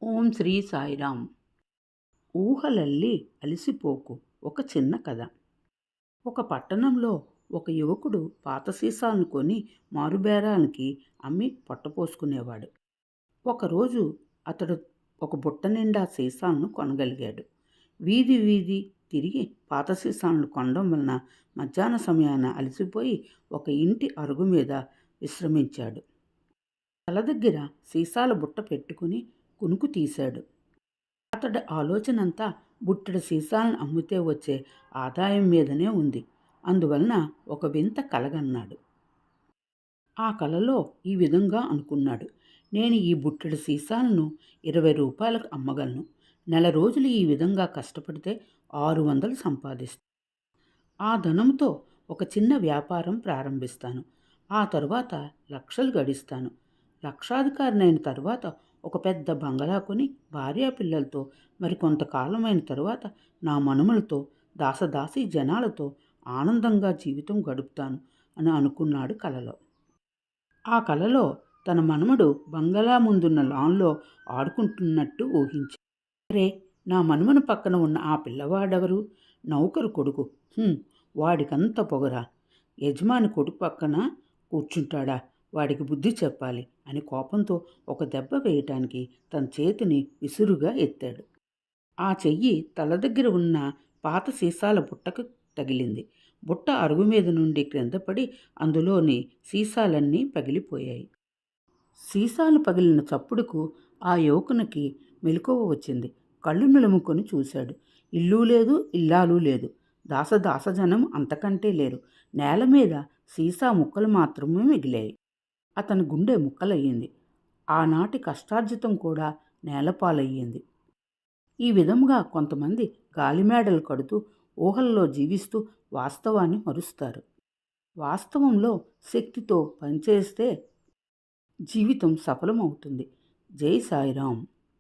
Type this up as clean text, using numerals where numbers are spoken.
ఓం శ్రీ సాయిరామ్. ఊహలల్లి అలిసిపోకు. ఒక చిన్న కథ. ఒక పట్టణంలో ఒక యువకుడు పాత సీసాలను కొని మారుబేరానికి అమ్మి పొట్టపోసుకునేవాడు. ఒకరోజు అతడు ఒక బుట్ట నిండా సీసాలను కొనగలిగాడు. వీధి వీధి తిరిగి పాత సీసాలను కొనడం వలన మధ్యాహ్న సమయాన అలసిపోయి ఒక ఇంటి అరుగు మీద విశ్రమించాడు. తల దగ్గర సీసాల బుట్ట పెట్టుకుని కునుకు తీశాడు. అతడి ఆలోచనంతా బుట్టెడు సీసాలను అమ్మితే వచ్చే ఆదాయం మీదనే ఉంది. అందువలన ఒక వింత కలగన్నాడు. ఆ కలలో ఈ విధంగా అనుకున్నాడు. నేను ఈ బుట్టెడు సీసాలను 20 రూపాయలకు అమ్మగలను. నెల రోజులు ఈ విధంగా కష్టపడితే 600 సంపాదిస్తాను. ఆ ధనంతో ఒక చిన్న వ్యాపారం ప్రారంభిస్తాను. ఆ తరువాత లక్షలు గడిస్తాను. లక్షాధికారినైన తరువాత ఒక పెద్ద బంగళా కొని భార్యాపిల్లలతో మరికొంతకాలమైన తరువాత నా మనుమలతో దాసదాసీ జనాలతో ఆనందంగా జీవితం గడుపుతాను అని అనుకున్నాడు కలలో. ఆ కలలో తన మనుమడు బంగళా ముందున్న లాన్లో ఆడుకుంటున్నట్టు ఊహించాడు. అరే, నా మనుమను పక్కన ఉన్న ఆ పిల్లవాడెవరు? నౌకరు కొడుకు. వాడికంత పొగరా? యజమాని కొడుకు పక్కన కూర్చుంటాడా? వాడికి బుద్ధి చెప్పాలి అని కోపంతో ఒక దెబ్బ వేయటానికి తన చేతిని విసురుగా ఎత్తాడు. ఆ చెయ్యి తల దగ్గర ఉన్న పాత సీసాల బుట్టకు తగిలింది. బుట్ట అరుగు మీద నుండి క్రిందపడి అందులోని సీసాలన్నీ పగిలిపోయాయి. సీసాలు పగిలిన చప్పుడుకు ఆ యువకునికి మెలకువ వచ్చింది. కళ్ళు నులుముకొని చూశాడు. ఇల్లు లేదు, ఇల్లాలు లేదు. దాసదాసజనం అంతకంటే లేరు. నేల మీద సీసా ముక్కలు మాత్రమే మిగిలాయి. అతని గుండె ముక్కలయ్యింది. ఆనాటి కష్టార్జితం కూడా నేలపాలయ్యింది. ఈ విధంగా కొంతమంది గాలిమేడలు కడుతూ ఊహల్లో జీవిస్తూ వాస్తవాన్ని మరుస్తారు. వాస్తవంలో శక్తితో పనిచేస్తే జీవితం సఫలమవుతుంది. జై సాయిరాం.